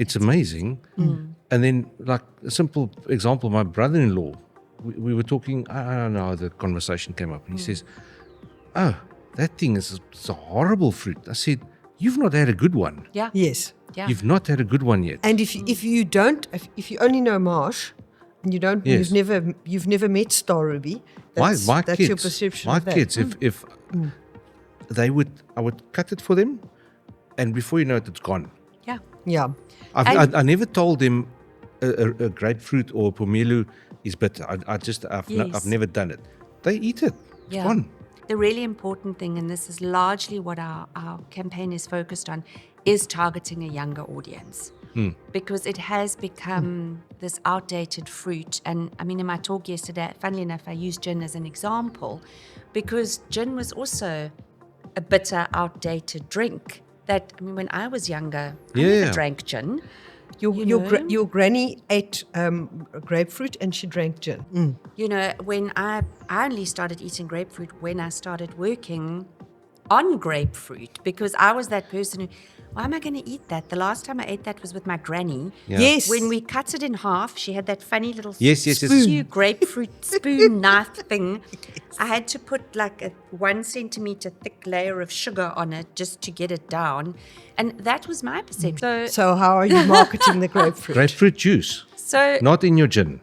It's amazing. And then, like a simple example, my brother-in-law, we were talking, I don't know how the conversation came up, and he says, "Oh, that thing is it's a horrible fruit." I said, "You've not had a good one. Yeah. Yes. Yeah. You've not had a good one yet." And if you only know Marsh, and you don't, Yes. you've never met Star Ruby, that's your perception of that. My kids, if I would cut it for them, and before you know it, it's gone. Yeah. Yeah. I never told them a grapefruit or a pomelo is bitter. I've never done it. They eat it. It's Yeah. gone. The really important thing, and this is largely what our campaign is focused on, is targeting a younger audience. Because it has become this outdated fruit. And I mean, in my talk yesterday, funnily enough, I used gin as an example because gin was also a bitter, outdated drink. That, I mean, when I was younger, I never drank gin. Your granny ate grapefruit and she drank gin. You know, when I only started eating grapefruit when I started working on grapefruit, because I was that person who, why am I going to eat that? The last time I ate that was with my granny. Yeah. Yes. When we cut it in half, she had that funny little Yes. grapefruit spoon knife thing. I had to put like a 1 centimeter thick layer of sugar on it just to get it down. And that was my perception. So how are you marketing the grapefruit? Grapefruit juice, So not in your gin.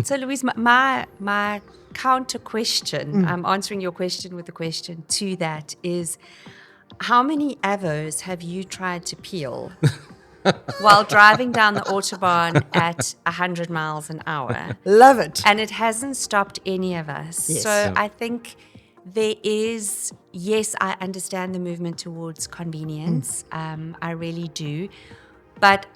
so Louise, my counter question, I'm answering your question with a question to that is, how many avos have you tried to peel while driving down the Autobahn at 100 miles an hour? Love it. And it hasn't stopped any of us. Yes. So Yeah. I think there is, yes, I understand the movement towards convenience. I really do. But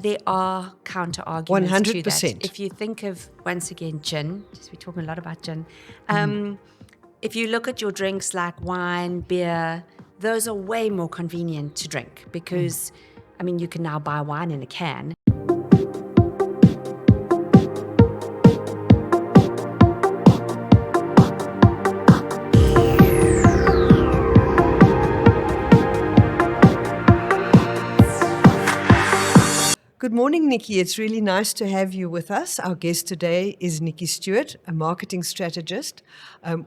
there are counter arguments to that. 100%. If you think of, once again, gin, we're talking a lot about gin. If you look at your drinks like wine, beer, those are way more convenient to drink because, I mean, you can now buy wine in a can. Good morning, Nicci. It's really nice to have you with us. Our guest today is Nicci Stewart, a marketing strategist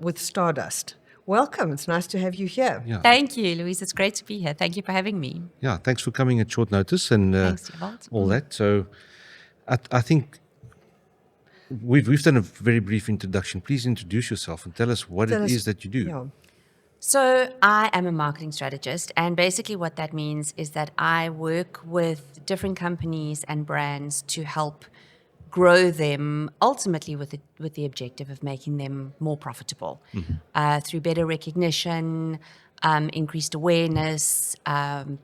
with Stardust. Welcome. It's nice to have you here. Yeah. Thank you, Louise. It's great to be here. Thank you for having me. Yeah, thanks for coming at short notice and Thanks, Dewald. all that. So I think we've done a very brief introduction. Please introduce yourself and tell us what it is that you do. Yeah. So I am a marketing strategist, and basically what that means is that I work with different companies and brands to help grow them, ultimately with the objective of making them more profitable through better recognition, increased awareness,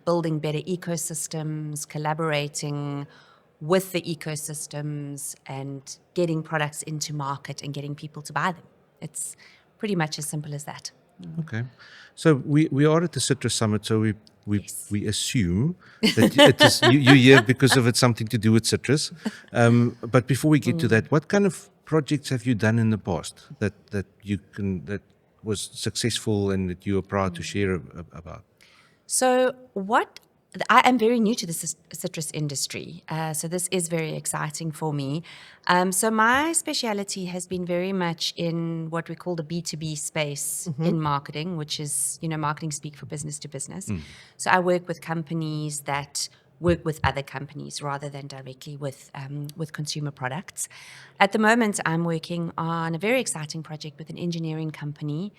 building better ecosystems, collaborating with the ecosystems, and getting products into market and getting people to buy them. It's pretty much as simple as that. Okay. So we are at the Citrus Summit, so we assume that it is you're here because of it's something to do with citrus. But before we get to that, what kind of projects have you done in the past that was successful and that you are proud to share about? So I am very new to the citrus industry, so this is very exciting for me. So my speciality has been very much in what we call the B2B space in marketing, which is, marketing speak for business to business. So I work with companies that work with other companies rather than directly with consumer products. At the moment, I'm working on a very exciting project with an engineering company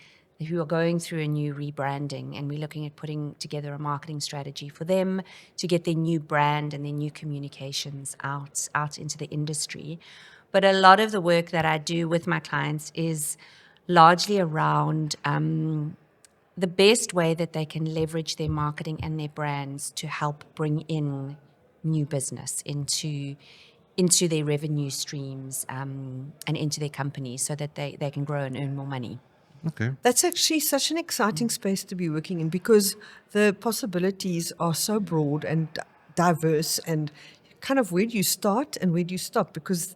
who are going through a new rebranding, and we're looking at putting together a marketing strategy for them to get their new brand and their new communications out into the industry. But a lot of the work that I do with my clients is largely around the best way that they can leverage their marketing and their brands to help bring in new business into their revenue streams and into their companies so that they can grow and earn more money. Okay. That's actually such an exciting space to be working in because the possibilities are so broad and diverse, and kind of where do you start and where do you stop, because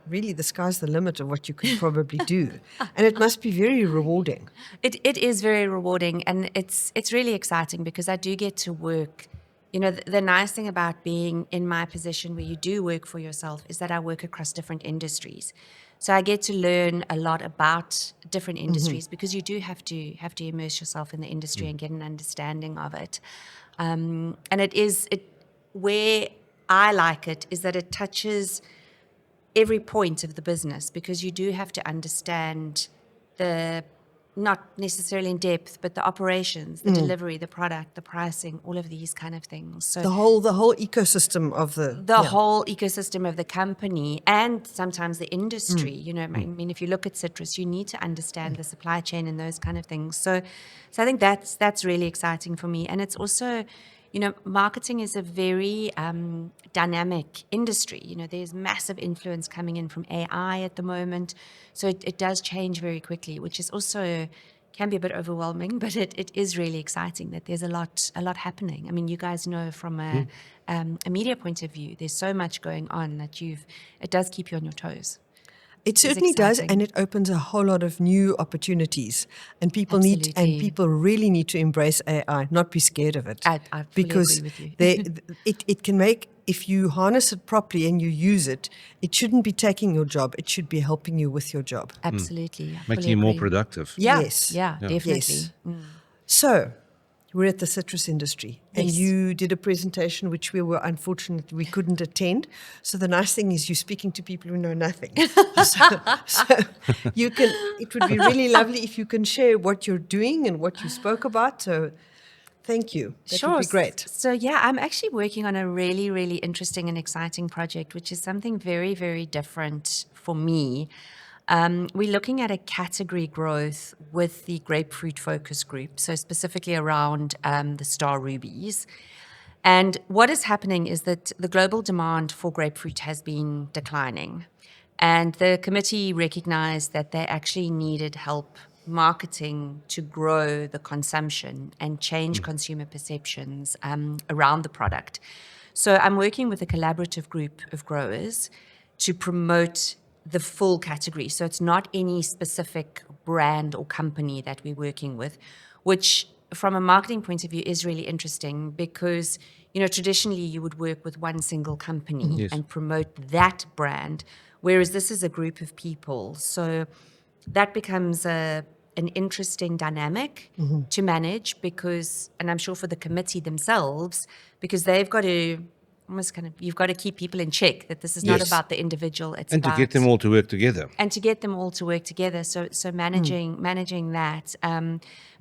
really the sky's the limit of what you can probably do. And it must be very rewarding. It is very rewarding, and it's really exciting because I do get to work the nice thing about being in my position where you do work for yourself is that I work across different industries. So I get to learn a lot about different industries because you do have to immerse yourself in the industry and get an understanding of it. And where I like it is that it touches every point of the business, because you do have to understand not necessarily in depth, but the operations, the delivery, the product, the pricing, all of these kind of things. So the whole ecosystem of the whole ecosystem of the company, and sometimes the industry. I mean, if you look at citrus, you need to understand the supply chain and those kind of things. So I think that's really exciting for me. And it's also, marketing is a very dynamic industry. There's massive influence coming in from AI at the moment. So it does change very quickly, which is also can be a bit overwhelming, but it is really exciting that there's a lot happening. I mean, you guys know from a media point of view, there's so much going on that it does keep you on your toes. It certainly does, and it opens a whole lot of new opportunities. And people really need to embrace AI, not be scared of it. I fully because agree with you. it can make, if you harness it properly and you use it, it shouldn't be taking your job. It should be helping you with your job. Absolutely. Making you more productive. Yeah. Yes. Yeah, definitely. Yes. So, we're at the citrus industry, and Yes. you did a presentation which we couldn't attend. So the nice thing is you're speaking to people who know nothing. so it would be really lovely if you can share what you're doing and what you spoke about. So thank you. That would be great. So yeah, I'm actually working on a really, really interesting and exciting project, which is something very, very different for me. We're looking at a category growth with the grapefruit focus group, so specifically around the star rubies. And what is happening is that the global demand for grapefruit has been declining. And the committee recognized that they actually needed help marketing to grow the consumption and change consumer perceptions around the product. So I'm working with a collaborative group of growers to promote the full category. So it's not any specific brand or company that we're working with, which from a marketing point of view is really interesting because, traditionally you would work with one single company and promote that brand, whereas this is a group of people. So that becomes an interesting dynamic to manage because, and I'm sure for the committee themselves, because they've got to almost you've got to keep people in check that this is not about the individual. It's and about to get them all to work together. So managing that.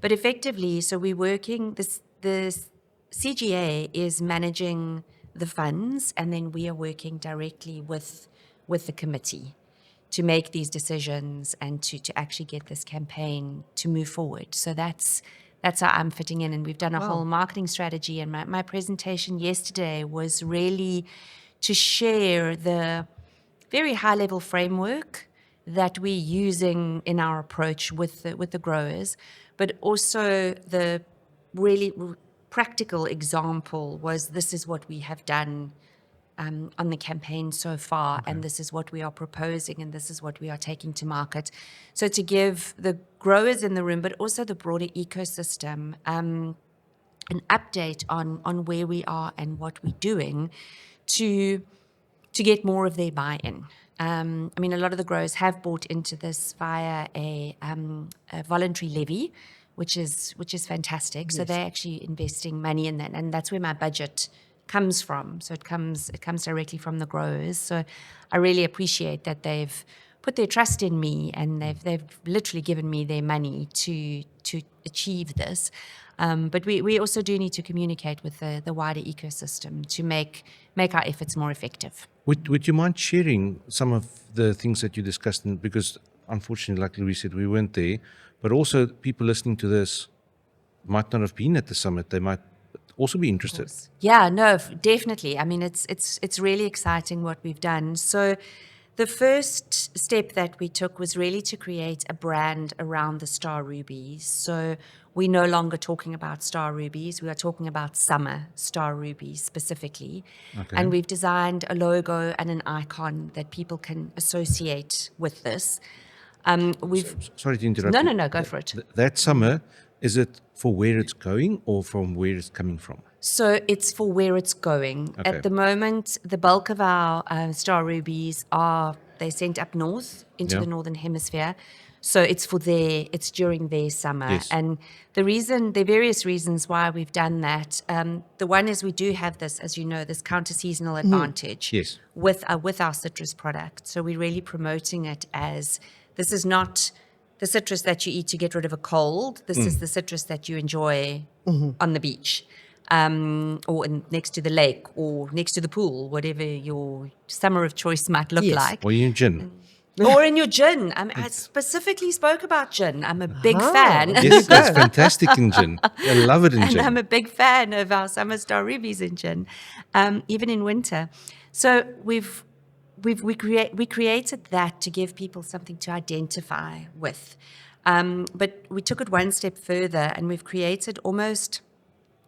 But effectively, so we're working, the CGA is managing the funds, and then we are working directly with the committee to make these decisions and to actually get this campaign to move forward. So that's how I'm fitting in. And we've done a whole marketing strategy. And my presentation yesterday was really to share the very high-level framework that we're using in our approach with the growers, but also the really practical example was this is what we have done on the campaign so far, and this is what we are proposing, and this is what we are taking to market. So to give the growers in the room, but also the broader ecosystem, an update on where we are and what we're doing to get more of their buy-in. I mean, a lot of the growers have bought into this via a voluntary levy, which is fantastic. Yes. So they're actually investing money in that, and that's where my budget comes from. So it comes directly from the growers. So I really appreciate that they've put their trust in me, and they've literally given me their money to achieve this. But we also do need to communicate with the wider ecosystem to make our efforts more effective. Would you mind sharing some of the things that you discussed? Because unfortunately, like Louise said, we weren't there. But also people listening to this might not have been at the summit. They might also be interested. Yeah, no, definitely. I mean, it's really exciting what we've done. So the first step that we took was really to create a brand around the star rubies. So we're no longer talking about star rubies. We are talking about summer star rubies specifically. Okay. And we've designed a logo and an icon that people can associate with this. Sorry to interrupt. No, go for it. That summer Is it for where it's going or from where it's coming from? So it's for where it's going. Okay. At the moment, the bulk of our star rubies they're sent up north into Yeah. the northern hemisphere. So it's it's during their summer. Yes. And there are various reasons why we've done that. The one is we do have this, as you know, this counter-seasonal advantage Yes. with our citrus product. So we're really promoting it as this is not the citrus that you eat to get rid of a cold. This is the citrus that you enjoy on the beach. Or next to the lake or next to the pool, whatever your summer of choice might look Yes. like. Or you gin? Or in your gin. I specifically spoke about gin. I'm a big fan. Yes, it's fantastic in gin. I love it in And gin. I'm a big fan of our summer star rubies in gin, even in winter. So we created that to give people something to identify with. But we took it one step further and we've created almost,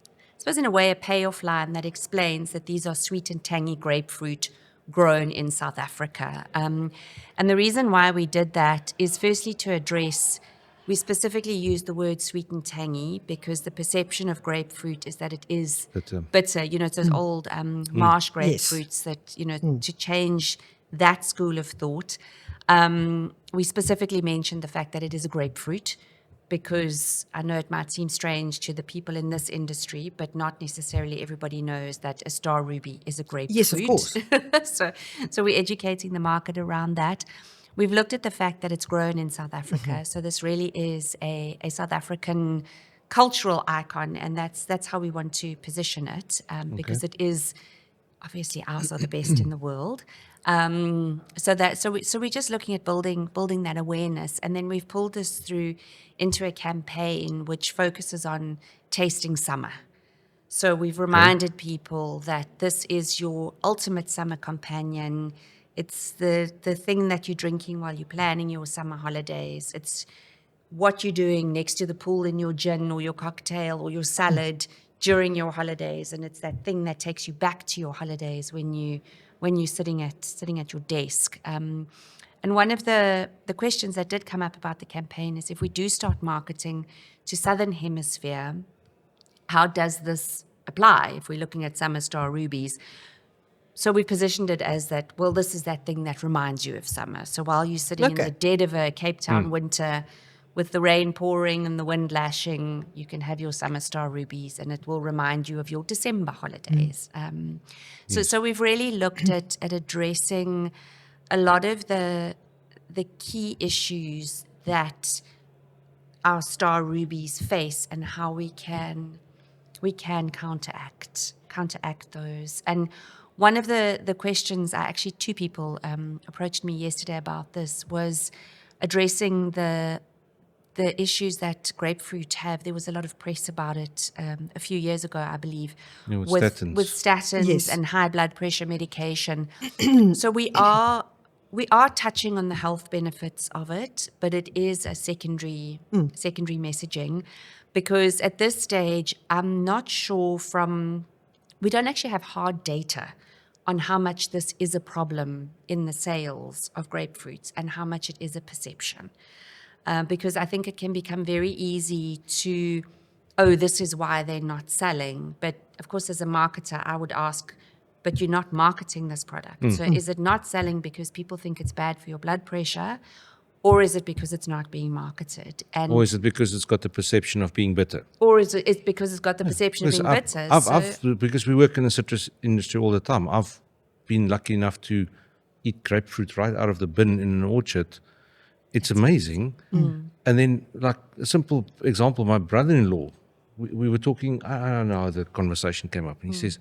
I suppose in a way, a payoff line that explains that these are sweet and tangy grapefruit grown in South Africa. And the reason why we did that is firstly to address, we specifically used the word sweet and tangy because the perception of grapefruit is that it is bitter. You know, it's those old marsh grapefruits that, you know, to change that school of thought. We specifically mentioned the fact that it is a grapefruit, because I know it might seem strange to the people in this industry, but not necessarily everybody knows that a star ruby is a grapefruit. Yes, of course. So we're educating the market around that. We've looked at the fact that it's grown in South Africa. So this really is a South African cultural icon, and that's how we want to position it, because it is obviously ours are the best in the world. So we're just looking at building that awareness, and then we've pulled this through into a campaign which focuses on tasting summer. So we've reminded people that this is your ultimate summer companion. It's the thing that you're drinking while you're planning your summer holidays. It's what you're doing next to the pool in your gin or your cocktail or your salad during your holidays, and it's that thing that takes you back to your holidays when you're sitting at your desk. And one of the questions that did come up about the campaign is, if we do start marketing to Southern Hemisphere, how does this apply if we're looking at summer star rubies? So we positioned it as that, well, this is that thing that reminds you of summer. So while you're sitting in the dead of a Cape Town winter with the rain pouring and the wind lashing, you can have your summer star rubies and it will remind you of your December holidays. So we've really looked at addressing a lot of the key issues that our star rubies face and how we can counteract those. And one of the questions, actually two people approached me yesterday about this, was addressing the issues that grapefruit have. There was a lot of press about it a few years ago, I believe, with statins Yes. and high blood pressure medication. So we are touching on the health benefits of it, but it is a secondary messaging, because at this stage, I'm not sure we don't actually have hard data on how much this is a problem in the sales of grapefruits and how much it is a perception. Because I think it can become very easy to, this is why they're not selling. But of course, as a marketer, I would ask, but you're not marketing this product. So is it not selling because people think it's bad for your blood pressure, or is it because it's not being marketed? Or is it because it's got the perception of being bitter? Or is it because it's got the perception of being bitter? Because we work in the citrus industry all the time, I've been lucky enough to eat grapefruit right out of the bin in an orchard. It's amazing. And then, like a simple example, my brother-in-law, we were talking, I don't know how the conversation came up, and he says,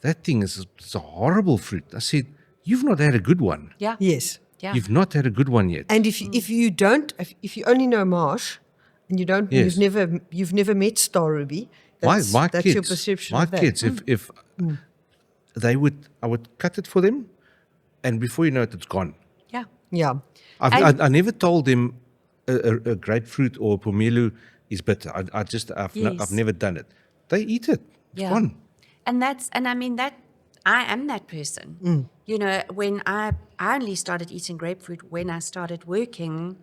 that thing it's a horrible fruit. I said, you've not had a good one. Yeah. Yes. Yeah. You've not had a good one yet. And if you only know marsh, and you don't, Yes. you've never met star ruby, that's your perception of that. My kids, if I would cut it for them, and before you know it, it's gone. Yeah. Yeah. I never told them a grapefruit or pomelo is bitter. I've never done it. They eat it. It's gone. And I mean that I am that person. You know, when I only started eating grapefruit when I started working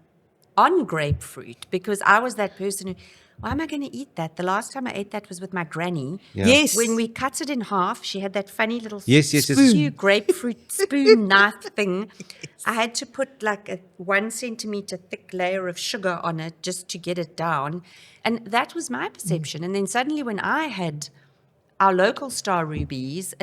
on grapefruit because I was that person who, why am I going to eat that? The last time I ate that was with my granny. Yeah. Yes. When we cut it in half, she had that funny little Yes, yes, yes. spoon, grapefruit spoon knife thing. I had to put like a 1 centimeter thick layer of sugar on it just to get it down. And that was my perception. And then suddenly when I had our local star rubies,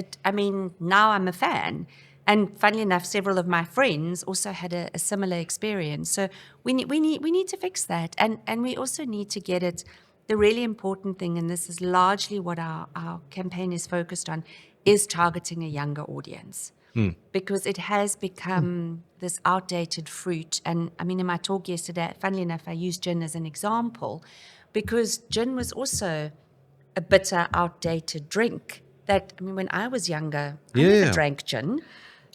now I'm a fan. And funnily enough, several of my friends also had a similar experience. So we need to fix that. And we also need to get it, the really important thing, and this is largely what our campaign is focused on, is targeting a younger audience. Because it has become this outdated fruit. And I mean, in my talk yesterday, funnily enough, I used gin as an example because gin was also a bitter, outdated drink that, I mean, when I was younger, I Yeah. never drank gin.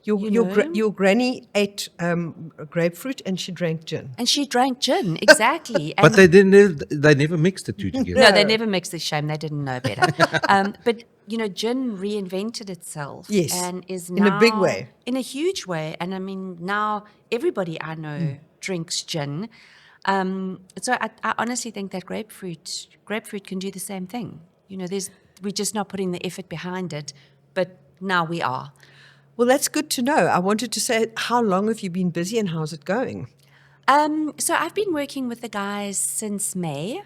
Your granny ate grapefruit and she drank gin. And she drank gin, exactly. But they never mixed the two together. No, they never mixed the shame. They didn't know better. But, gin reinvented itself. Yes, And is in a now... big way. In a huge way. And I mean, now everybody I know drinks gin. So I honestly think that grapefruit can do the same thing. We're just not putting the effort behind it, but now we are. Well, that's good to know. I wanted to say, how long have you been busy and how's it going? So I've been working with the guys since May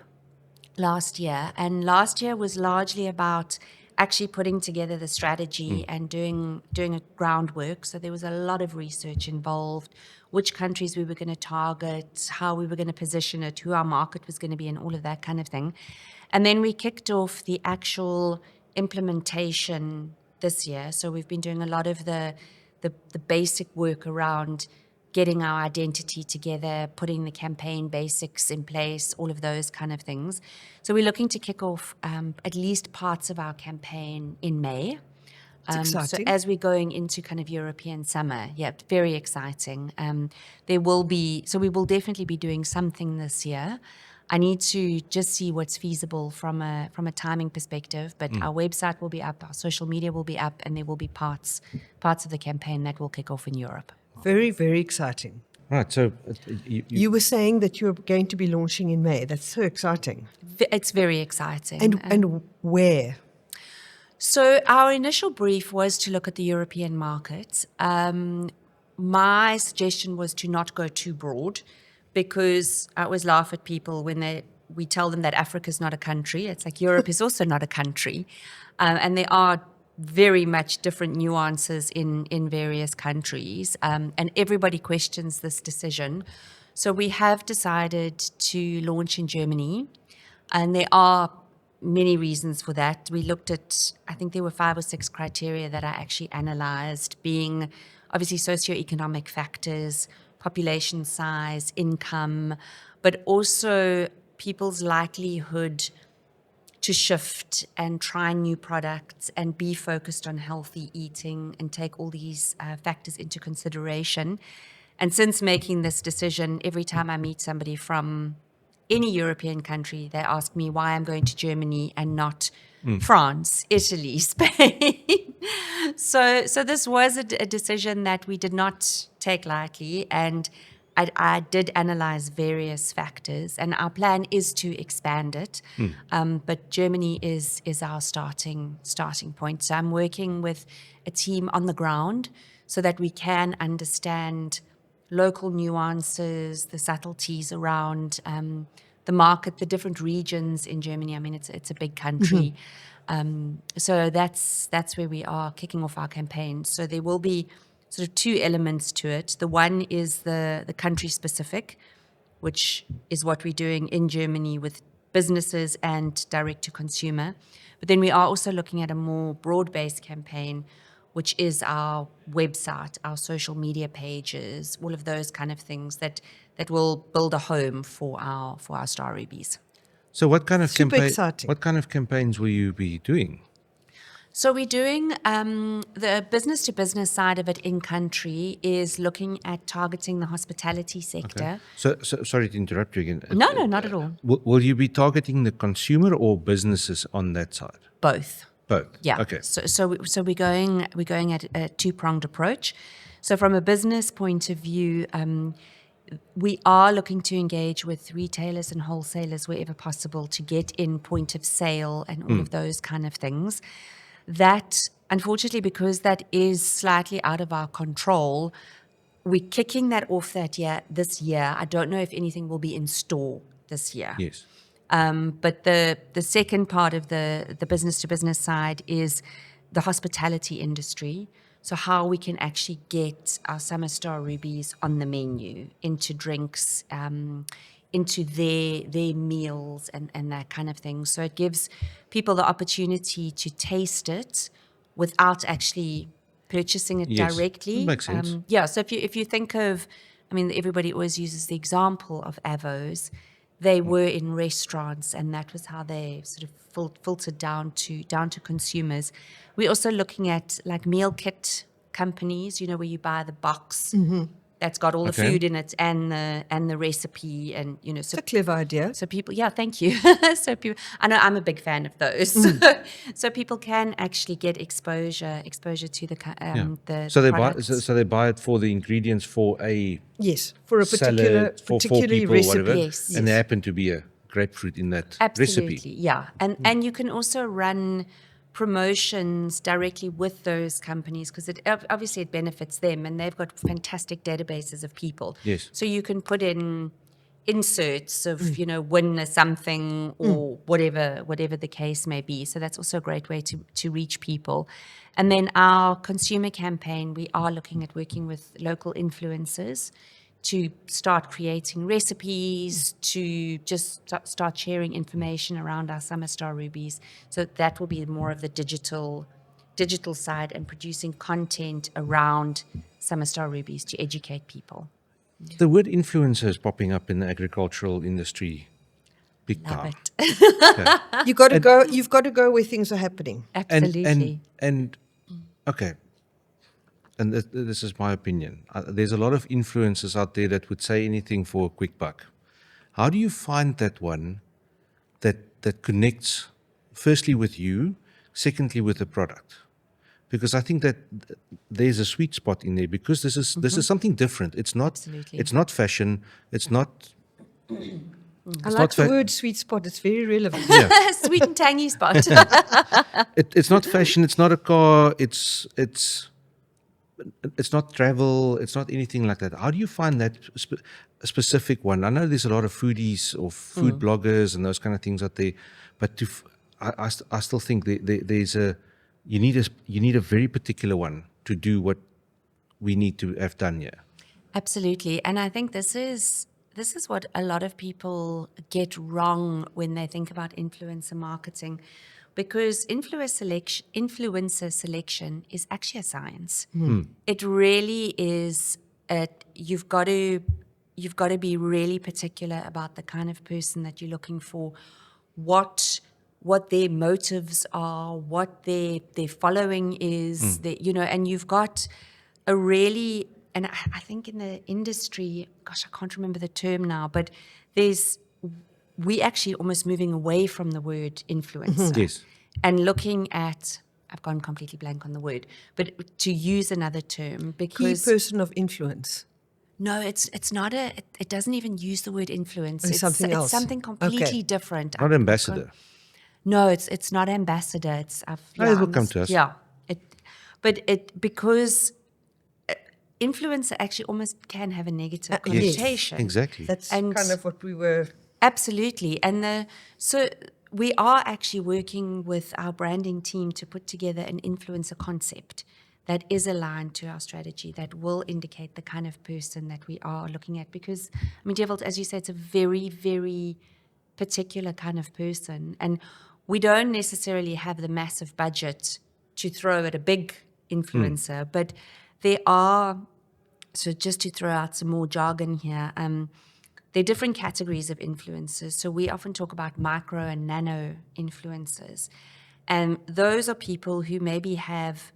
last year, and last year was largely about actually putting together the strategy and doing a groundwork. So there was a lot of research involved, which countries we were going to target, how we were going to position it, who our market was going to be, and all of that kind of thing. And then we kicked off the actual implementation this year. So we've been doing a lot of the basic work around getting our identity together, putting the campaign basics in place, all of those kind of things. So we're looking to kick off at least parts of our campaign in May. So exciting. as we're going into kind of European summer, very exciting. We will definitely be doing something this year. I need to just see what's feasible from a timing perspective, but our website will be up, our social media will be up, and there will be parts of the campaign that will kick off in Europe. Very, very exciting. Right. So You were saying that you're going to be launching in May. That's so exciting. It's very exciting. And where? So our initial brief was to look at the European market. My suggestion was to not go too broad, because I always laugh at people when we tell them that Africa is not a country. It's like Europe is also not a country. And there are very much different nuances in various countries. And everybody questions this decision. So we have decided to launch in Germany. And there are many reasons for that. We looked at, I think there were 5 or 6 criteria that I actually analyzed, being obviously socioeconomic factors, population size, income, but also people's likelihood to shift and try new products and be focused on healthy eating and take all these factors into consideration. And since making this decision, every time I meet somebody from any European country, they ask me why I'm going to Germany and not France, Italy, Spain. So this was a decision that we did not take lightly, and I did analyze various factors, and our plan is to expand it. But Germany is our starting point. So I'm working with a team on the ground so that we can understand local nuances, the subtleties around the market, the different regions in Germany. I mean, it's a big country. So that's where we are kicking off our campaign. So there will be sort of 2 elements to it. The one is the country specific, which is what we're doing in Germany with businesses and direct to consumer. But then we are also looking at a more broad-based campaign, which is our website, our social media pages, all of those kind of things that will build a home for our Star Rubies. So what kind of Exciting. What kind of campaigns will you be doing? So we're doing the business-to-business side of it in country is looking at targeting the hospitality sector. So sorry to interrupt you again. No, not at all. Will you be targeting the consumer or businesses on that side? Both. Both. Yeah. Okay. So we're going at a 2-pronged approach. So from a business point of view, we are looking to engage with retailers and wholesalers wherever possible to get in point of sale and all of those kind of things. That, unfortunately, because that is slightly out of our control, we're kicking that off this year. I don't know if anything will be in store this year. Yes. But the second part of the business to business side is the hospitality industry. So how we can actually get our Summer Star rubies on the menu, into drinks, into their meals and that kind of thing. So it gives people the opportunity to taste it without actually purchasing it Yes, directly. that makes sense. So if you think of, I mean, everybody always uses the example of Avos. They were in restaurants, and that was how they sort of filtered down to consumers. We're also looking at like meal kit companies, where you buy the box that's got all the Okay. food in it and the recipe, and so It's a clever idea. so people, yeah, thank you. So people, I know I'm a big fan of those. So people can actually get exposure to the So they buy. products. So they buy it for the ingredients for a Yes, for a salad for four particularly people, recipe. whatever, Yes. and there happen to be a grapefruit in that Absolutely, recipe. yeah. And you can also run promotions directly with those companies, because obviously it benefits them, and they've got fantastic databases of people. Yes. So you can put in inserts of, win something or whatever the case may be. So that's also a great way to reach people. And then our consumer campaign, we are looking at working with local influencers to start creating recipes, to just start sharing information around our Summer Star rubies. So that will be more of the digital side, and producing content around Summer Star rubies to educate people. The word influencer is popping up in the agricultural industry big Love time. it. You got to go. You've got to go where things are happening. Absolutely. And okay. And this is my opinion. There's a lot of influencers out there that would say anything for a quick buck. How do you find that one that connects, firstly with you, secondly with the product? Because I think that there's a sweet spot in there, because this is something different. It's not Absolutely. It's not fashion. It's not. I like the word sweet spot. It's very relevant. Yeah. Sweet and tangy spot. It's not fashion. It's not a car. It's not travel. It's not anything like that. How do you find that specific one? I know there's a lot of foodies or food bloggers and those kind of things out there, but I still think there's you need a very particular one to do what we need to have done here. Absolutely. And I think this is what a lot of people get wrong when they think about influencer marketing, because influencer selection is actually a science. It really is. You've got to be really particular about the kind of person that you're looking for, what their motives are, what their following is, and you've got a really, and I think in the industry, gosh, I can't remember the term now, but we actually almost moving away from the word influencer. Yes. And looking at, I've gone completely blank on the word, but to use another term, Key because person of influence. no, it's not it doesn't even use the word influence. It's something else. It's something completely Okay. different. Not ambassador. No, it's not ambassador. It's it will come to us. Yeah, because influencer actually almost can have a negative Yes, connotation. Exactly. That's And- kind of what we were. Absolutely. And so we are actually working with our branding team to put together an influencer concept that is aligned to our strategy, that will indicate the kind of person that we are looking at. Because, I mean, Dewald, as you said, it's a very, very particular kind of person. And we don't necessarily have the massive budget to throw at a big influencer, but there are, so just to throw out some more jargon here, there are different categories of influencers. So we often talk about micro and nano influencers. And those are people who maybe have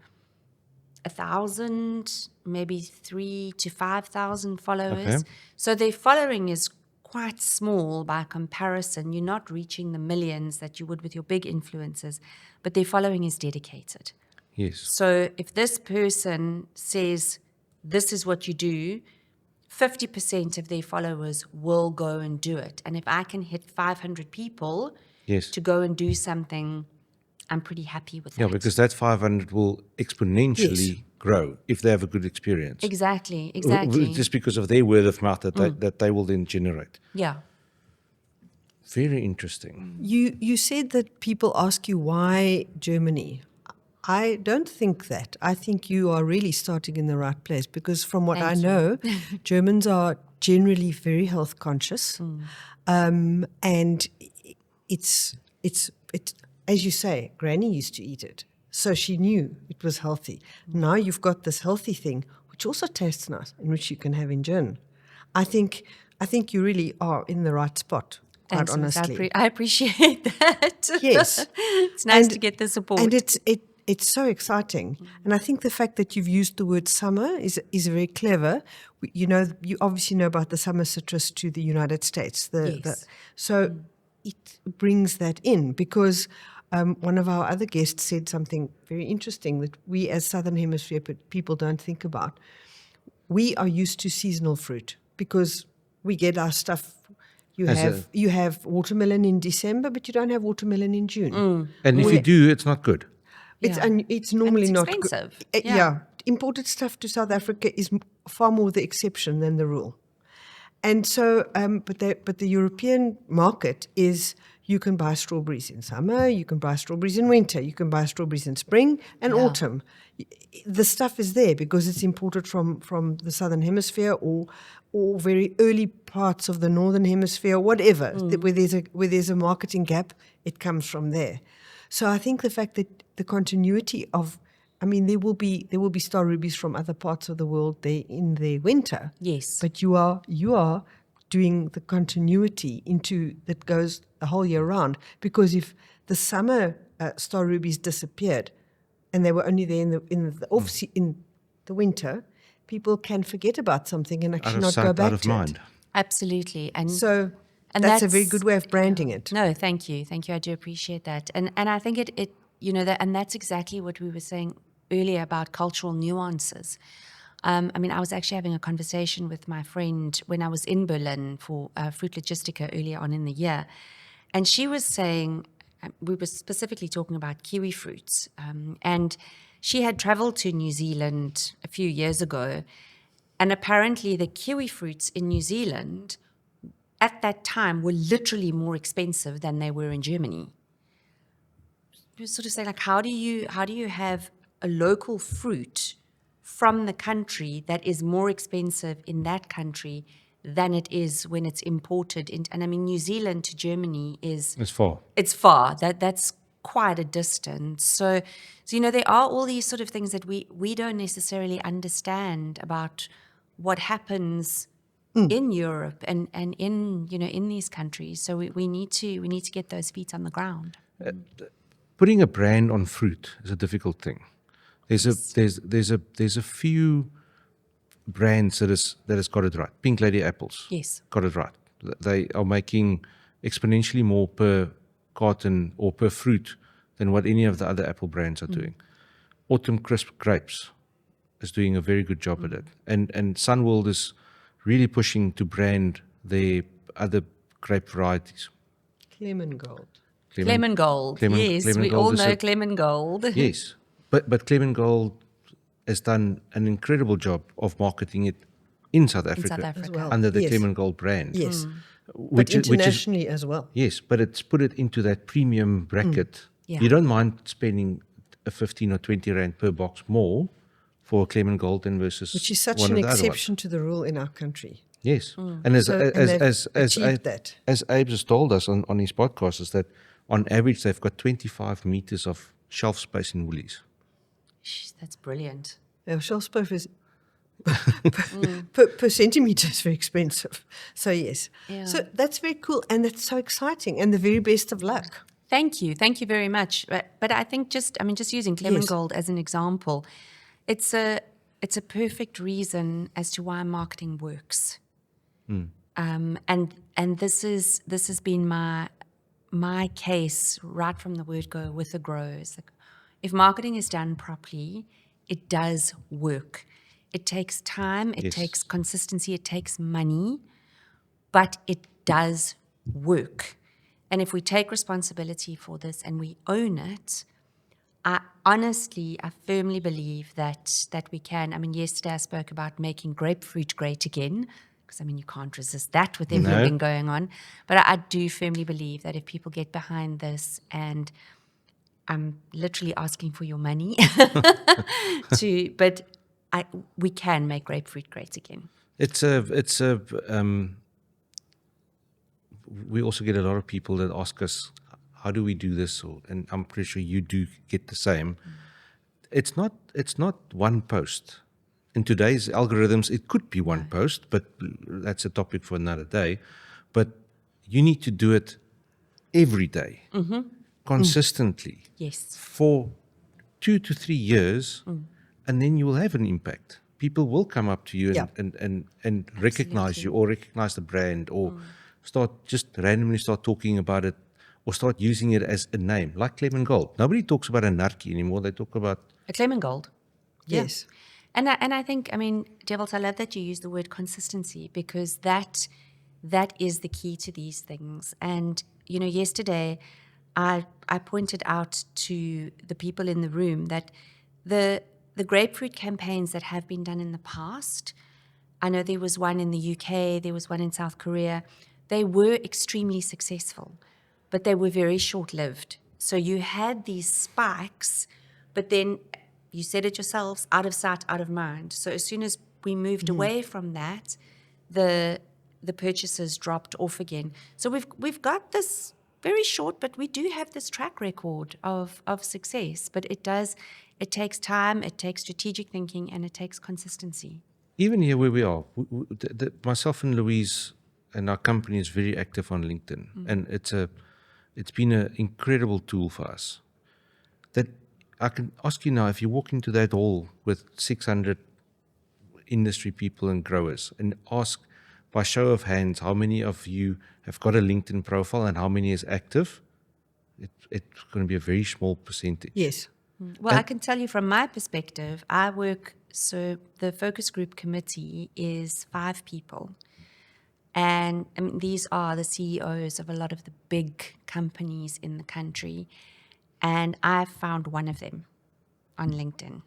1,000, maybe 3,000 to 5,000 followers. Okay. So their following is quite small by comparison. You're not reaching the millions that you would with your big influencers, but their following is dedicated. Yes. So if this person says, this is what you do, 50% of their followers will go and do it. And if I can hit 500 people Yes. to go and do something, I'm pretty happy with Yeah, that. because that 500 will exponentially grow if they have a good experience. Exactly, exactly. Just because of their word of mouth that they will then generate. Yeah. Very interesting. You said that people ask you why Germany. I don't think that. I think you are really starting in the right place because from what I Thank you. know, Germans are generally very health conscious. And it's as you say, Granny used to eat it. So she knew it was healthy. Now you've got this healthy thing, which also tastes nice and which you can have in gin. I think you really are in the right spot. Quite Thanks, Louise. honestly. I appreciate that. Yes. It's nice to get the support. And it's so exciting. And I think the fact that you've used the word summer is very clever. You know, you obviously know about the summer citrus to the United States. Yes. So it brings that in because one of our other guests said something very interesting that we as Southern Hemisphere people don't think about. We are used to seasonal fruit because we get our stuff. You have watermelon in December, but you don't have watermelon in June. And if you do, it's not good. It's normally and it's not expensive. good. Yeah, imported stuff to South Africa is far more the exception than the rule. And so, but the European market is you can buy strawberries in summer, you can buy strawberries in winter, you can buy strawberries in spring and autumn. The stuff is there because it's imported from the Southern Hemisphere or very early parts of the Northern Hemisphere, whatever. Where there's a marketing gap, it comes from there. So I think the fact that the continuity of, I mean, there will be star rubies from other parts of the world there in the winter. Yes. But you are doing the continuity into that goes the whole year round. Because if the summer star rubies disappeared, and they were only there in the winter, people can forget about something and actually Out of not sight, go back out of to mind. it. Absolutely. And So that's a very good way of branding it. No, thank you. Thank you. I do appreciate that. And I think it and that's exactly what we were saying earlier about cultural nuances. I mean, I was actually having a conversation with my friend when I was in Berlin for Fruit Logistica earlier on in the year. And she was saying, we were specifically talking about kiwi fruits. And she had traveled to New Zealand a few years ago. And apparently the kiwi fruits in New Zealand at that time were literally more expensive than they were in Germany. You sort of say, like, how do you have a local fruit from the country that is more expensive in that country than it is when it's imported in? And I mean, New Zealand to Germany is It's far. It's far. That's quite a distance. So there are all these sort of things that we don't necessarily understand about what happens in Europe and in in these countries. So we need to get those feet on the ground. Putting a brand on fruit is a difficult thing. There's a few brands that has got it right. Pink Lady apples. Yes. Got it right. They are making exponentially more per carton or per fruit than what any of the other apple brands are doing. Autumn Crisp grapes is doing a very good job at it. And Sunworld is really pushing to brand their other grape varieties. Clement Gold. Clement Yes, we Gold all is know Clement Gold. Yes, but Clement Gold has done an incredible job of marketing it in South Africa, As well. under the Yes. Clement Gold brand. Yes. Which But internationally as well. Yes, but it's put it into that premium bracket. Yeah. You don't mind spending a 15 or 20 rand per box more for a Clement Golden versus Which is such one an of the other ones. exception to the rule in our country. Yes, and So- and they've achieved that. as Abe has told us on his podcast, is that on average they've got 25 meters of shelf space in Woolies. That's brilliant. Our shelf space is per centimetre is very expensive. So yes. Yeah. So that's very cool and that's so exciting and the very best of luck. Thank you very much. But I think just using Clement Yes. Gold as an example, it's a perfect reason as to why marketing works. And this has been my case right from the word go with the grow. It's like, if marketing is done properly, it does work. It takes time, it Yes. takes consistency, it takes money, but it does work. And if we take responsibility for this and we own it, I firmly believe that we can. I mean, yesterday I spoke about making grapefruit great again, because I mean, you can't resist that with everything going on. But I do firmly believe that if people get behind this, and I'm literally asking for your money, we can make grapefruit great again. We also get a lot of people that ask us, how do we do this? And I'm pretty sure you do get the same. It's not one post. In today's algorithms, it could be one post, but that's a topic for another day. But you need to do it every day, consistently, Yes. for 2 to 3 years, and then you will have an impact. People will come up to you and recognize you, or recognize the brand, or just randomly start talking about it, or start using it as a name, like Clement Gold. Nobody talks about a narkie anymore. They talk about A Clement Gold. Yes. And I think, I mean, Dewald, I love that you use the word consistency, because that is the key to these things. And, you know, yesterday I pointed out to the people in the room that the grapefruit campaigns that have been done in the past, I know there was one in the UK, there was one in South Korea, they were extremely successful, but they were very short-lived. So you had these spikes, but then you said it yourselves, out of sight, out of mind. So as soon as we moved away from that, the purchases dropped off again. So we've got this very short, but we do have this track record of success. But it takes time, it takes strategic thinking, and it takes consistency. even here where we are. Myself and Louise and our company is very active on LinkedIn, and it's been an incredible tool for us. That I can ask you now, if you walk into that hall with 600 industry people and growers, and ask by show of hands how many of you have got a LinkedIn profile and how many is active, it's going to be a very small percentage. Yes. Well, I can tell you from my perspective, so the focus group committee is 5 people. And I mean, these are the CEOs of a lot of the big companies in the country. And I've found one of them on LinkedIn.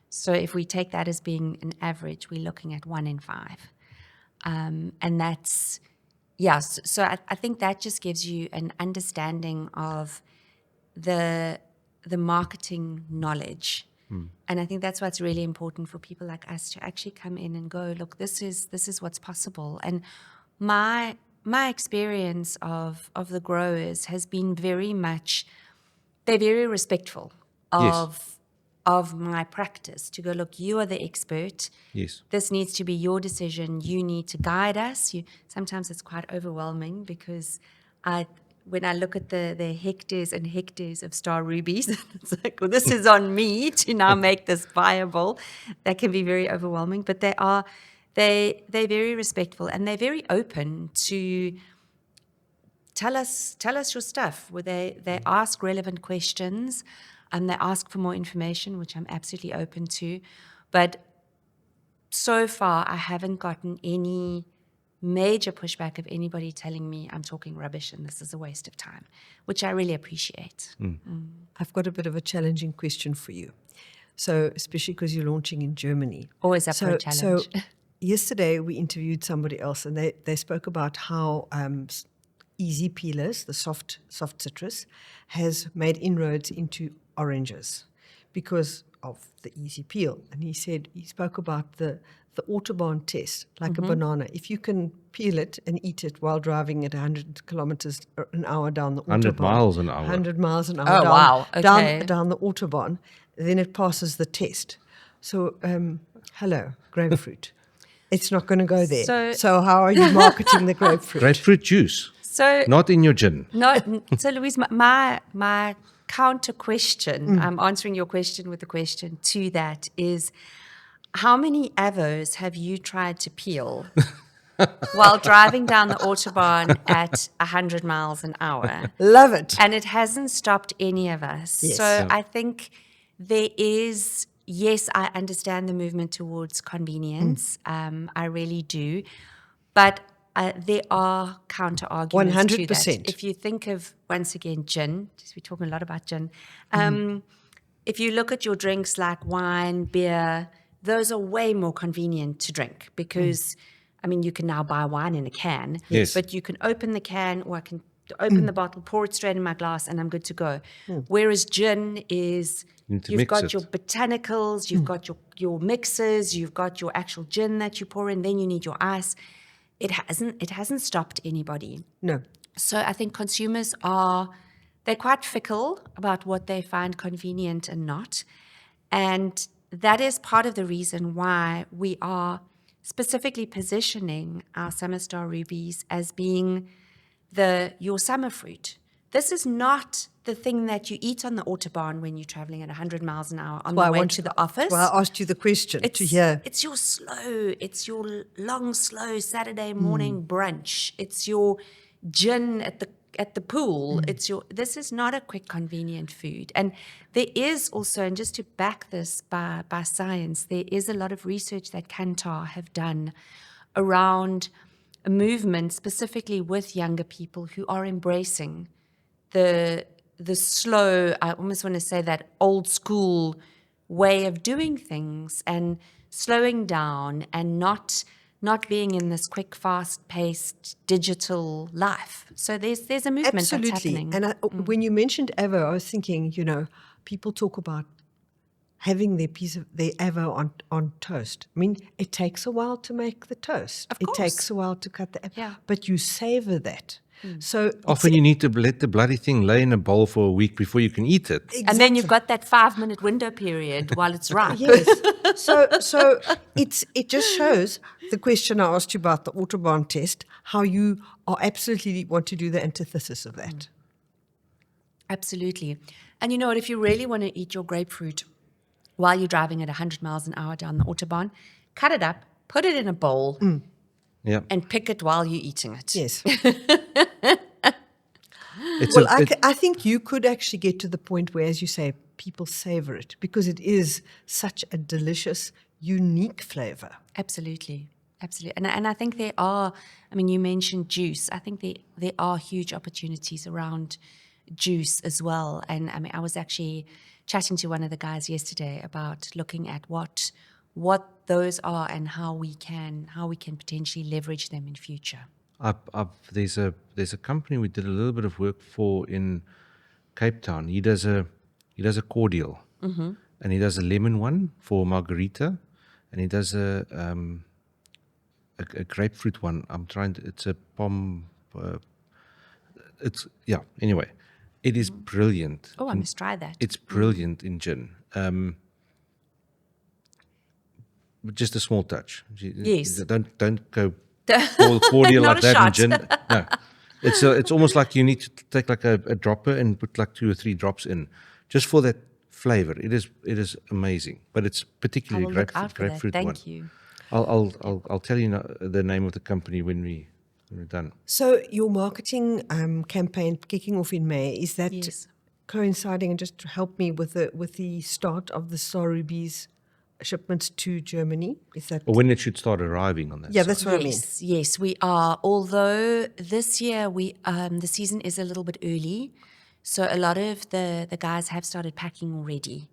So if we take that as being an average, we're looking at 1 in 5. And that's, so I think that just gives you an understanding of the marketing knowledge. And I think that's why it's really important for people like us to actually come in and go, look, this is what's possible. And my experience of the growers has been very much, they're very respectful of my practice, to go, look, you are the expert. Yes. This needs to be your decision. You need to guide us. Sometimes it's quite overwhelming, because when I look at the hectares and hectares of star rubies, it's like, well, this is on me to now make this viable. That can be very overwhelming, but they're very respectful, and they're very open to tell us your stuff, where they ask relevant questions, and they ask for more information, which I'm absolutely open to. But so far, I haven't gotten any major pushback of anybody telling me I'm talking rubbish and this is a waste of time, which I really appreciate. I've got a bit of a challenging question for you. So, especially because you're launching in Germany. Always up for a challenge. So yesterday we interviewed somebody else, and they spoke about how easy peelers, the soft citrus, has made inroads into oranges because of the easy peel. And he spoke about the Autobahn test, like a banana. If you can peel it and eat it while driving at 100 kilometers an hour down the Autobahn. 100 miles an hour. 100 miles an hour Oh, wow. Okay. down the Autobahn, then it passes the test. So, hello, grapefruit. It's not going to go there. So how are you marketing the grapefruit? Grapefruit juice, So not in your gin. so Louise, my counter question, I'm answering your question with a question to that, is how many avos have you tried to peel while driving down the Autobahn at 100 miles an hour? Love it. And it hasn't stopped any of us. Yes. So I think there is, yes, I understand the movement towards convenience. I really do. But there are counter arguments to that. 100%. If you think of, once again, gin, because we're talking a lot about gin, if you look at your drinks like wine, beer, those are way more convenient to drink because, I mean, you can now buy wine in a can, Yes. but you can open the can or I can open the bottle, pour it straight in my glass, and I'm good to go. Whereas gin is, You need to you've mix got it. your botanicals, you've got your mixers, you've got your actual gin that you pour in, then you need your ice. It hasn't stopped anybody. No. So I think consumers they're quite fickle about what they find convenient and not. And that is part of the reason why we are specifically positioning our Summer Star Rubies as being your summer fruit. This is not the thing that you eat on the Autobahn when you're traveling at 100 miles an hour on the way to the office. Well, I asked you the question to hear. It's your long, slow Saturday morning brunch. It's your gin at the pool. This is not a quick, convenient food. And there is also, and just to back this by science, there is a lot of research that Kantar have done around a movement specifically with younger people who are embracing the slow, I almost want to say that old school way of doing things and slowing down and not being in this quick, fast-paced digital life. So there's a movement Absolutely. that's happening. And when you mentioned Avo, I was thinking, people talk about having their Avo on toast. I mean, it takes a while to make the toast. Of It course. takes a while to cut the apple. Yeah. But you savor that. So Often you need to let the bloody thing lay in a bowl for a week before you can eat it. And then you've got that 5-minute window period while it's ripe. Yes. So it just shows the question I asked you about the Autobahn test, how you are absolutely want to do the antithesis of that. Absolutely. And you know what? If you really want to eat your grapefruit while you're driving at 100 miles an hour down the Autobahn, cut it up, put it in a bowl, Yeah. and pick it while you're eating it. Yes. It's Well, a, it- I think you could actually get to the point where, as you say, people savor it because it is such a delicious, unique flavor. Absolutely. Absolutely. And I think there are, I mean, you mentioned juice. I think there are huge opportunities around juice as well. And I mean, I was actually chatting to one of the guys yesterday about looking at what those are and how we can potentially leverage them in future. there's a company we did a little bit of work for in Cape Town. He does a cordial, and he does a lemon one for margarita, and he does a grapefruit one. It's a pom. Anyway, it is brilliant. Oh, I must try that. It's brilliant in gin. But just a small touch. Yes. Don't go all cordial Not like a that shot. in gin. No, it's almost like you need to take like a dropper and put like 2 or 3 drops in, just for that flavor. It is amazing, but it's I particularly will look out for that. grapefruit Thank one. you. I'll tell you the name of the company when we're done. So your marketing campaign kicking off in May, is that Yes. coinciding, and just to help me with the start of the Star Rubies shipments to Germany? Is that Or when it should start arriving on that. Yeah, side. that's what I mean. Yes, we are. Although this year the season is a little bit early, so a lot of the guys have started packing already.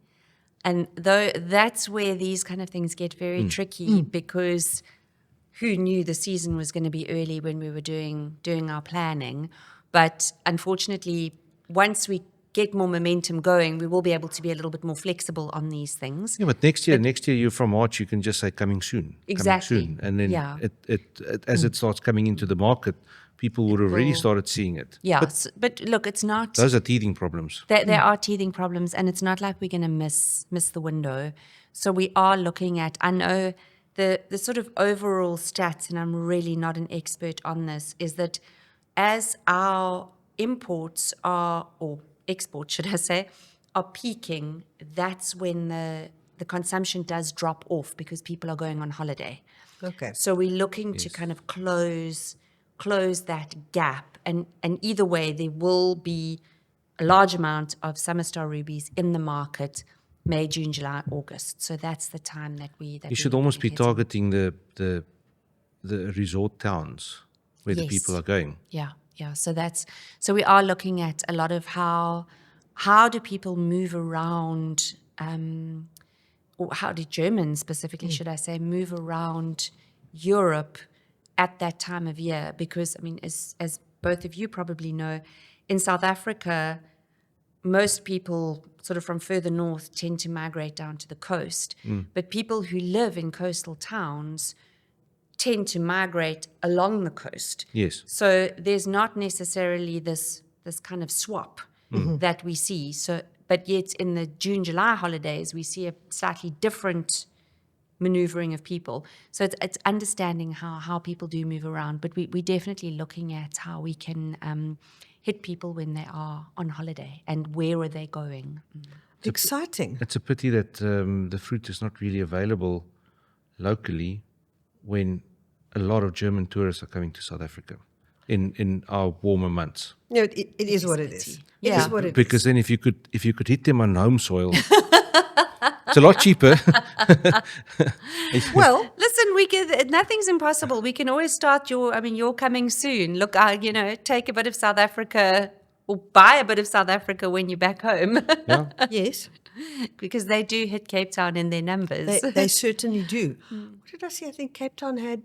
And though that's where these kind of things get very tricky because who knew the season was going to be early when we were doing our planning. But unfortunately, once we get more momentum going, we will be able to be a little bit more flexible on these things. Yeah, but next year you from March, you can just say coming soon. Exactly. Coming soon. And then Yeah. it as it starts coming into the market, people would have already started seeing it. Yeah, but look, it's not... Those are teething problems. There are teething problems, and it's not like we're going to miss the window. So we are looking at, I know the sort of overall stats, and I'm really not an expert on this, is that as our imports are, or exports, should I say, are peaking, that's when the consumption does drop off because people are going on holiday. Okay. So we're looking to kind of close that gap. And either way, there will be a large amount of Summer Star Rubies in the market May, June, July, August. So that's the time that we. You should almost be targeting the resort towns where the people Yes. are going. Yeah. So we are looking at a lot of how do people move around, or how do Germans specifically, should I say, move around Europe at that time of year? Because I mean, as both of you probably know, in South Africa, most people sort of from further north tend to migrate down to the coast. But people who live in coastal towns tend to migrate along the coast. Yes. So there's not necessarily this kind of swap that we see. So, but yet in the June, July holidays, we see a slightly different maneuvering of people. So it's understanding how people do move around. But we're definitely looking at how we can hit people when they are on holiday and where are they going. Exciting. It's a pity that the fruit is not really available locally when a lot of German tourists are coming to South Africa in our warmer months. No, it is what it is. It is what it is. Because then if you could hit them on home soil, it's a lot cheaper. Well, Listen, nothing's impossible. We can always start you're coming soon. Look, take a bit of South Africa or buy a bit of South Africa when you're back home. Yeah. yes, Because they do hit Cape Town in their numbers. they certainly do. What did I see? I think Cape Town had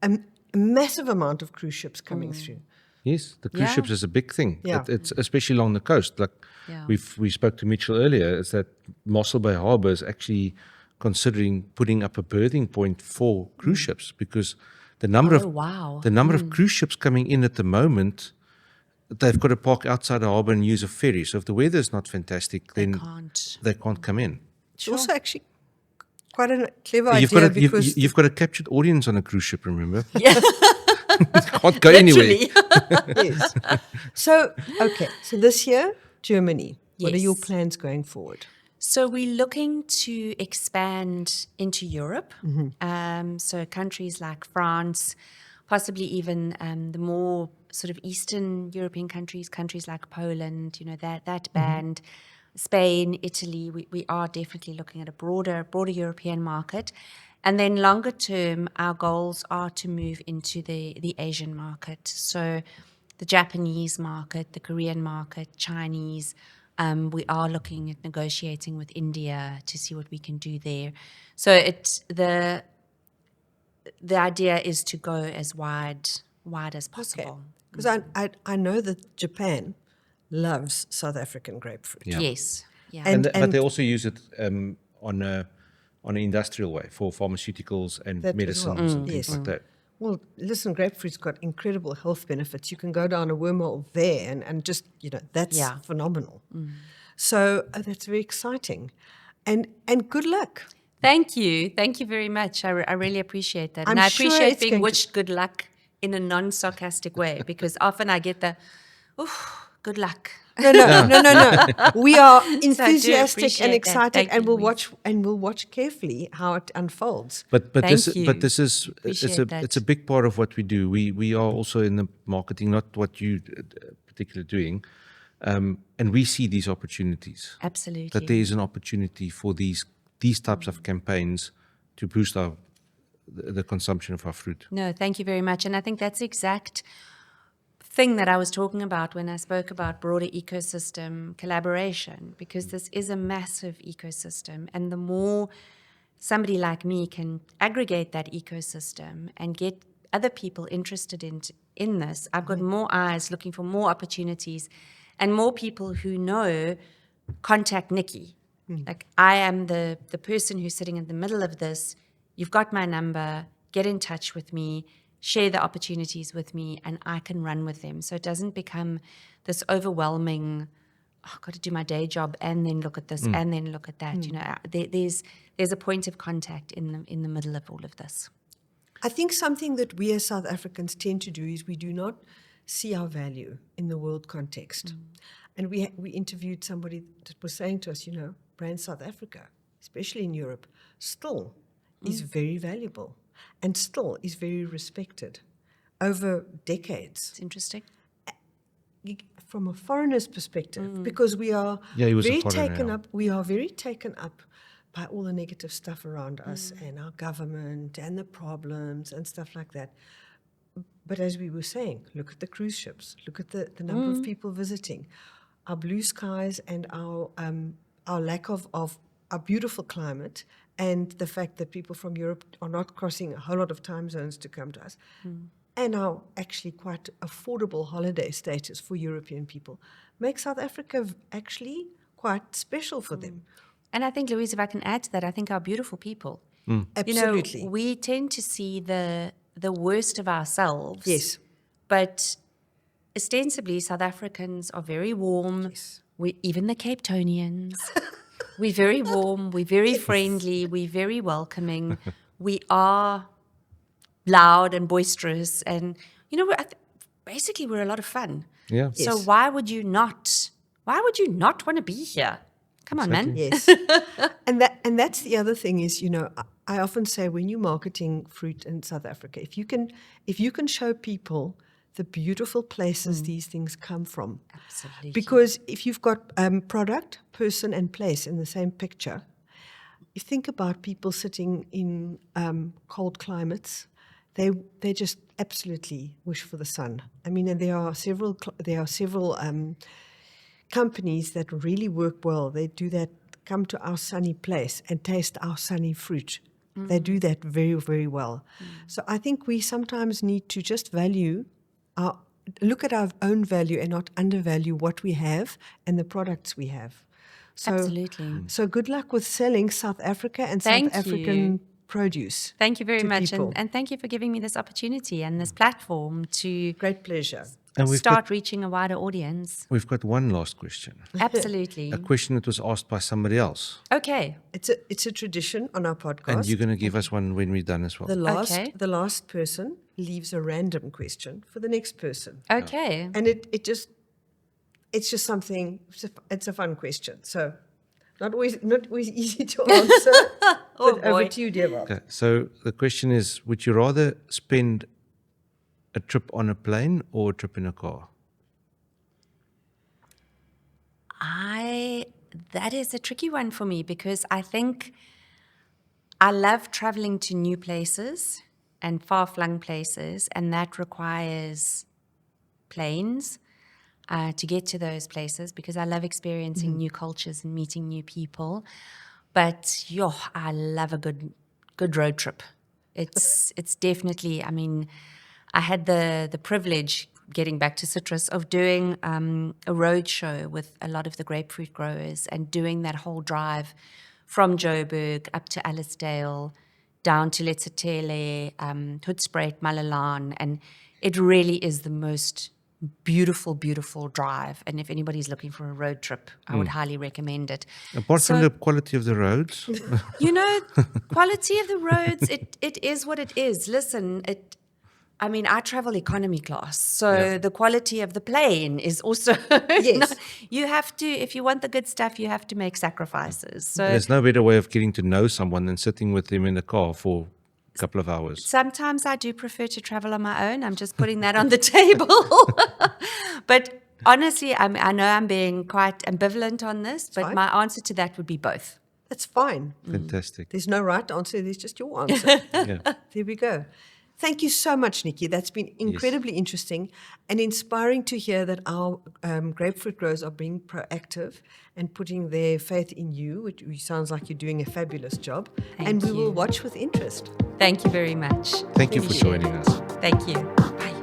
a massive amount of cruise ships coming through. Yes, the cruise Yeah. ships is a big thing. Yeah. It's especially along the coast. Like Yeah. we spoke to Mitchell earlier, is that Mossel Bay Harbour is actually considering putting up a berthing point for cruise ships because the number wow. the number of cruise ships coming in at the moment, they've got to park outside the harbour and use a ferry. So if the weather is not fantastic, then they can't come in. It's also actually quite a clever idea because You've got a captured audience on a cruise ship, remember? Yeah. Can't go anywhere. Literally. yes. So this year, Germany. What are your Yes. plans going forward? So we're looking to expand into Europe. So countries like France, possibly even the more sort of Eastern European countries like Poland, that band, Spain, Italy. We are definitely looking at a broader European market. And then longer term, our goals are to move into the Asian market. So the Japanese market, the Korean market, Chinese. We are looking at negotiating with India to see what we can do there. So the idea is to go as wide as possible. Because I know that Japan loves South African grapefruit. Yeah. Yes. Yeah. But they also use it on an industrial way for pharmaceuticals and That as medicines well. and things Yes. like that. Well, listen, grapefruit's got incredible health benefits. You can go down a wormhole there and just, that's Yeah. phenomenal. So that's very exciting. And good luck. Thank you very much. I really appreciate that, and I'm I sure appreciate it's being going to- wished good luck in a non-sarcastic way because often I get the, good luck. No. We are enthusiastic appreciate and that. excited, Thank and you, we'll watch carefully how it unfolds. But Thank this you. this is Appreciate that. it's a big part of what we do. We are also in the marketing, not what you particularly doing, and we see these opportunities. Absolutely. That there is an opportunity for these types of campaigns to boost the consumption of our fruit. No, thank you very much. And I think that's the exact thing that I was talking about when I spoke about broader ecosystem collaboration, because this is a massive ecosystem. And the more somebody like me can aggregate that ecosystem and get other people interested in this, I've got more eyes looking for more opportunities and more people who know, contact Nicci. Like, I am the person who's sitting in the middle of this. You've got my number, get in touch with me, share the opportunities with me, and I can run with them. So it doesn't become this overwhelming, I've got to do my day job and then look at this and then look at that. There's a point of contact in the middle of all of this. I think something that we as South Africans tend to do is we do not see our value in the world context. And we interviewed somebody that was saying to us, brand South Africa, especially in Europe, still is very valuable and still is very respected over decades. It's interesting. from a foreigner's perspective, because we are Yeah, he was a very foreigner, taken yeah. up. We are very taken up by all the negative stuff around us and our government and the problems and stuff like that. But as we were saying, look at the cruise ships. Look at the number of people visiting. Our blue skies and our lack of our beautiful climate, and the fact that people from Europe are not crossing a whole lot of time zones to come to us, and our actually quite affordable holiday status for European people, make South Africa actually quite special for them. And I think, Louise, if I can add to that, I think our beautiful people. Absolutely. You know, we tend to see the worst of ourselves. Yes. But ostensibly, South Africans are very warm. Yes. Even the Cape Townians. We're very warm. We're very friendly. We're very welcoming. We are loud and boisterous. And, you know, basically, we're a lot of fun. Yeah. So Yes. why would you not want to be here? Come on, man. Yes. and that's the other thing is, you know, I often say when you're marketing fruit in South Africa, if you can show people the beautiful places these things come from. Absolutely. Because if you've got product, person and place in the same picture, you think about people sitting in cold climates, they just absolutely wish for the sun. I mean, and there are several companies that really work well. They do that, come to our sunny place and taste our sunny fruit. They do that very, very well. So I think we sometimes need to just look at our own value and not undervalue what we have and the products we have. So, Absolutely. So good luck with selling South Africa and Thank South African you. produce. Thank you very to much. people. And thank you for giving me this opportunity and this platform to Great pleasure. And start reaching a wider audience. we've got one last question. Absolutely. A question that was asked by somebody else. Okay. It's a tradition on our podcast. And you're going to give us one when we're done as well. Okay. The last person leaves a random question for the next person. Okay. And it's just something, it's a fun question. So not always easy to answer. Oh, but over boy. to you, Dewald. Okay, so the question is, would you rather spend a trip on a plane or a trip in a car? That is a tricky one for me because I think I love traveling to new places and far-flung places, and that requires planes to get to those places because I love experiencing new cultures and meeting new people. But I love a good road trip. It's definitely, I mean, I had the privilege, getting back to citrus, of doing a road show with a lot of the grapefruit growers and doing that whole drive from Joburg up to Alisdale, down to Letsatele, Hoedspruit, Malalaan, and it really is the most beautiful, beautiful drive. And if anybody's looking for a road trip, I would highly recommend it. Apart from the quality of the roads, You know, quality of the roads, it is what it is. Listen, I mean, I travel economy class, so the quality of the plane is also. Yes. You have to, if you want the good stuff, you have to make sacrifices. So there's no better way of getting to know someone than sitting with them in a car for a couple of hours. sometimes I do prefer to travel on my own. I'm just putting that on the table. But honestly, I know I'm being quite ambivalent on this, but fine. my answer to that would be both. That's fine. Fantastic. There's no right answer. There's just your answer. Yeah. There we go. Thank you so much, Nicci. That's been incredibly interesting and inspiring to hear that our grapefruit growers are being proactive and putting their faith in you, which sounds like you're doing a fabulous job. Thank and we will you. watch with interest. Thank you very much. Thank you for joining us. Thank you. Bye.